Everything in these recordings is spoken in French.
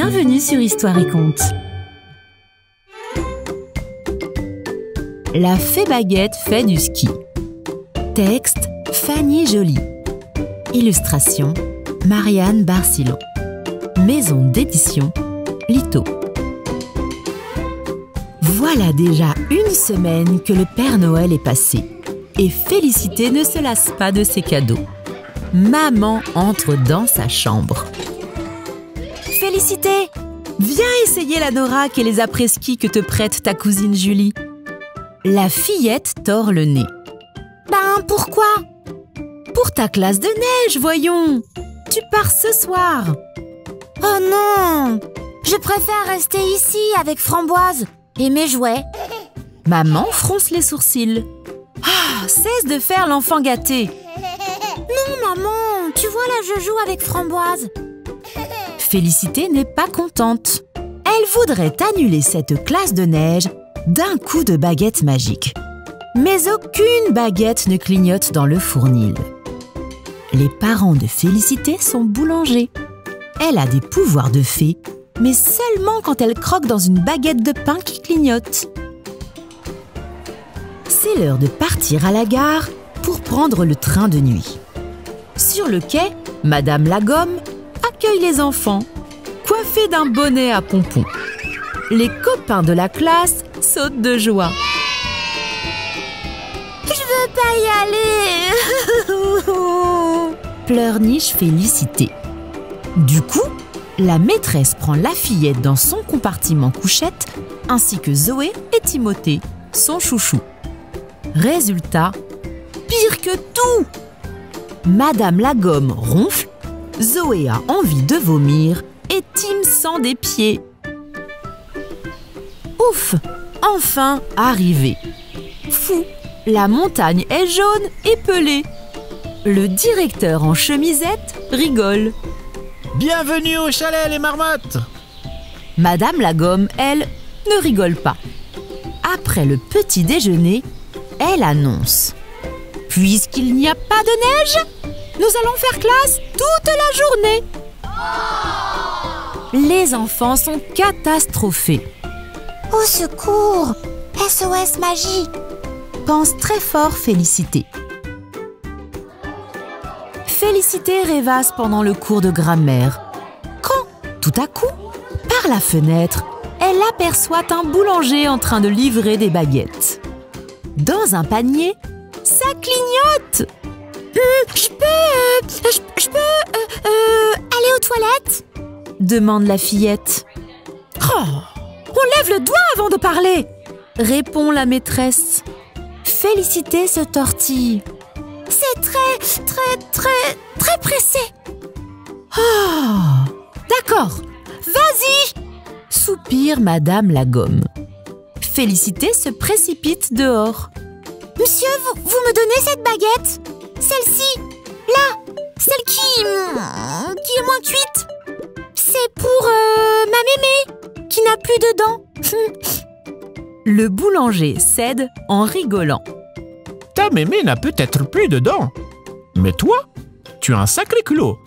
Bienvenue sur Histoire et Contes. La fée Baguette fait du ski. Texte Fanny Joly. Illustration Marianne Barcillo. Maison d'édition Lito. Voilà déjà une semaine que le Père Noël est passé et Félicité ne se lasse pas de ses cadeaux. Maman entre dans sa chambre. Félicité, viens essayer la noraque et les après-ski que te prête ta cousine Julie. La fillette tord le nez. Ben pourquoi? Pour ta classe de neige, voyons. Tu pars ce soir. Oh non! Je préfère rester ici avec Framboise et mes jouets. Maman fronce les sourcils. Ah, cesse de faire l'enfant gâté. Non, maman, tu vois là, je joue avec Framboise. Félicité n'est pas contente. Elle voudrait annuler cette classe de neige d'un coup de baguette magique. Mais aucune baguette ne clignote dans le fournil. Les parents de Félicité sont boulangers. Elle a des pouvoirs de fée, mais seulement quand elle croque dans une baguette de pain qui clignote. C'est l'heure de partir à la gare pour prendre le train de nuit. Sur le quai, Madame Lagomme accueille les enfants, coiffés d'un bonnet à pompons. Les copains de la classe sautent de joie. Je veux pas y aller. Pleurniche Félicité. Du coup, la maîtresse prend la fillette dans son compartiment couchette, ainsi que Zoé et Timothée, son chouchou. Résultat, pire que tout! Madame Lagomme ronfle, Zoé a envie de vomir et Tim sent des pieds. Ouf! Enfin arrivé. Fou! La montagne est jaune et pelée. Le directeur en chemisette rigole. Bienvenue au chalet, les marmottes! Madame Lagomme, elle, ne rigole pas. Après le petit déjeuner, elle annonce. Puisqu'il n'y a pas de neige, nous allons faire classe toute la journée. Les enfants sont catastrophés. Au secours! SOS magie! Pense très fort Félicité. Félicité rêvasse pendant le cours de grammaire. Quand, tout à coup, par la fenêtre, elle aperçoit un boulanger en train de livrer des baguettes. Dans un panier, ça clignote. Je peux aller aux toilettes? Demande la fillette. Oh, on lève le doigt avant de parler, répond la maîtresse. Félicité se tortille. C'est très pressé. Oh, d'accord, vas-y, soupire Madame Lagomme. Félicité se précipite dehors. Monsieur, vous me donnez cette baguette? Celle-ci, là, celle qui est moins cuite. C'est pour ma mémé, qui n'a plus de dents. Le boulanger cède en rigolant. Ta mémé n'a peut-être plus de dents. Mais toi, tu as un sacré culot.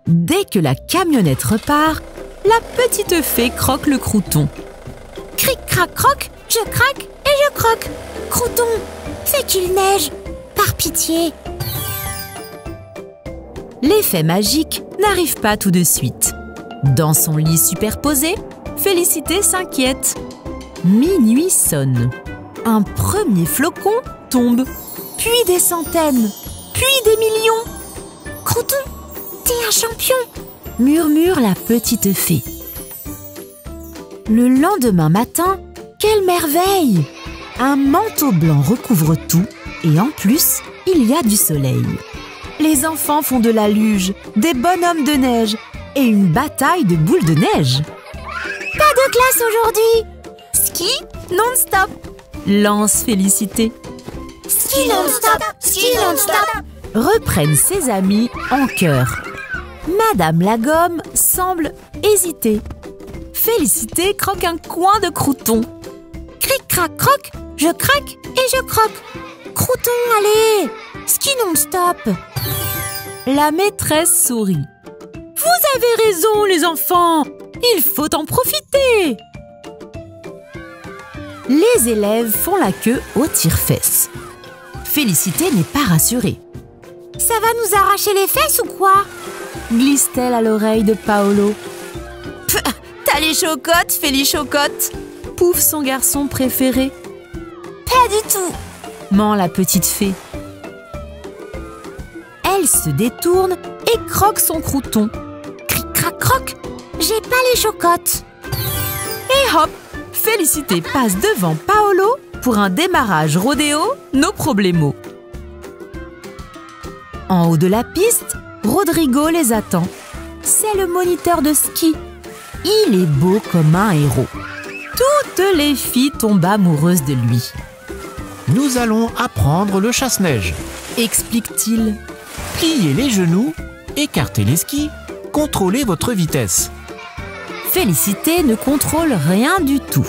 Dès que la camionnette repart, la petite fée croque le crouton. Cric, crac, croc, je craque et je croque. Crouton, fais qu'il neige, par pitié. L'effet magique n'arrive pas tout de suite. Dans son lit superposé, Félicité s'inquiète. Minuit sonne. Un premier flocon tombe, puis des centaines, puis des millions. Crouton, t'es un champion, murmure la petite fée. Le lendemain matin, quelle merveille! Un manteau blanc recouvre tout et en plus, il y a du soleil. Les enfants font de la luge, des bonhommes de neige et une bataille de boules de neige. Pas de classe aujourd'hui! Ski non-stop! Lance Félicité. Ski non-stop! Ski non-stop! Reprennent ses amis en chœur. Madame Lagomme semble hésiter. Félicité croque un coin de crouton. Cric, crac, croc, je craque et je croque. Crouton, allez! Ski non-stop! La maîtresse sourit. Vous avez raison, les enfants! Il faut en profiter! Les élèves font la queue au tire-fesses. Félicité n'est pas rassurée. Ça va nous arracher les fesses ou quoi? Glisse-t-elle à l'oreille de Paolo. T'as les chocottes, Félichocotte! Pouffe son garçon préféré. Pas du tout! Ment la petite fée. Elle se détourne et croque son crouton. Cric crac croc! J'ai pas les chocottes! Et hop! Félicité passe devant Paolo pour un démarrage rodéo, no problemo. En haut de la piste, Rodrigo les attend. C'est le moniteur de ski. Il est beau comme un héros. Toutes les filles tombent amoureuses de lui. Nous allons apprendre le chasse-neige. Explique-t-il. Pliez les genoux, écartez les skis, contrôlez votre vitesse. Félicité ne contrôle rien du tout.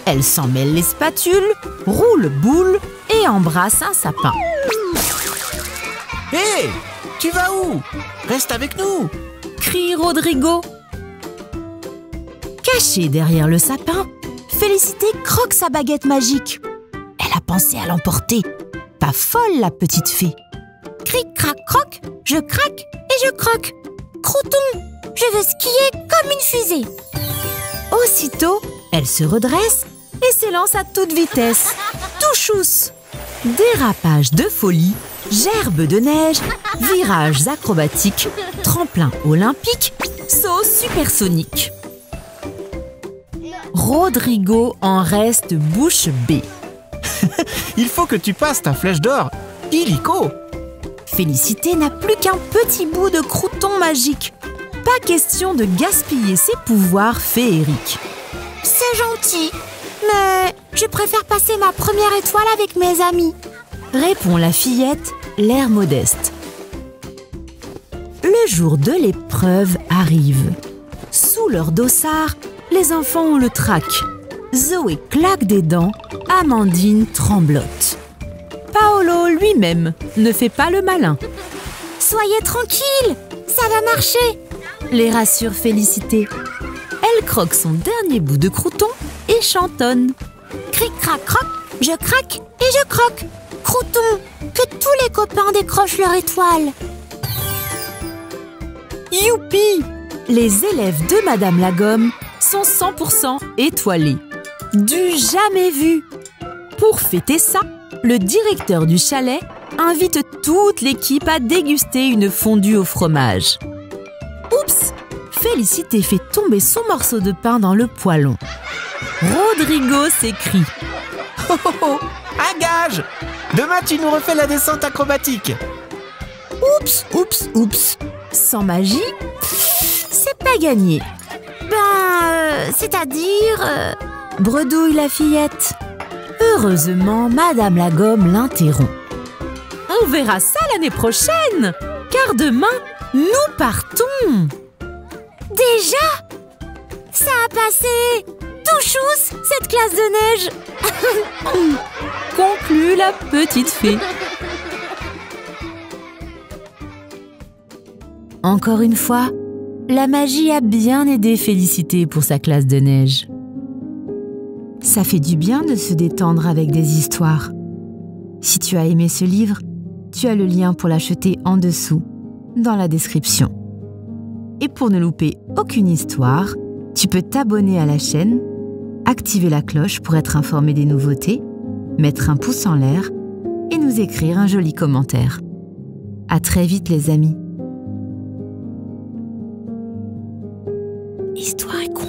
Elle s'en mêle les spatules, roule boule et embrasse un sapin. Hé, tu vas où? Reste avec nous! Crie Rodrigo. Cachée derrière le sapin, Félicité croque sa baguette magique. Elle a pensé à l'emporter. Pas folle, la petite fée. Cric crac croc! Je craque et je croque! Crouton! Je veux skier comme une fusée! Aussitôt, elle se redresse et s'élance à toute vitesse. Touchous! Dérapage de folie, gerbe de neige, virages acrobatiques, tremplin olympique, saut supersonique. Rodrigo en reste bouche bée. Il faut que tu passes ta flèche d'or, illico! Félicité n'a plus qu'un petit bout de crouton magique. Pas question de gaspiller ses pouvoirs féeriques. C'est gentil, mais je préfère passer ma première étoile avec mes amis. Répond la fillette, l'air modeste. Le jour de l'épreuve arrive. Sous leur dossard, les enfants ont le trac. Zoé claque des dents, Amandine tremblote. Paolo lui-même ne fait pas le malin. Soyez tranquille, ça va marcher. Les rassure Félicité. Elle croque son dernier bout de crouton et chantonne. Cric crac croc, je craque et je croque. Crouton, que tous les copains décrochent leur étoile. Youpi! Les élèves de Madame Lagomme sont 100% étoilés. Du jamais vu! Pour fêter ça, le directeur du chalet invite toute l'équipe à déguster une fondue au fromage. Oups! Félicité fait tomber son morceau de pain dans le poêlon. Rodrigo s'écrie. Oh oh oh! Un gage! Demain, tu nous refais la descente acrobatique. Oups, oups, oups. Sans magie, c'est pas gagné. C'est-à-dire... Bredouille la fillette. Heureusement, Madame Lagomme l'interrompt. On verra ça l'année prochaine, car demain, nous partons. Déjà? Ça a passé touchous, cette classe de neige. Conclut la petite fée. Encore une fois, la magie a bien aidé Félicité pour sa classe de neige. Ça fait du bien de se détendre avec des histoires. Si tu as aimé ce livre, tu as le lien pour l'acheter en dessous, dans la description. Et pour ne louper aucune histoire, tu peux t'abonner à la chaîne, activer la cloche pour être informé des nouveautés, mettre un pouce en l'air et nous écrire un joli commentaire. À très vite les amis. Histoire est con.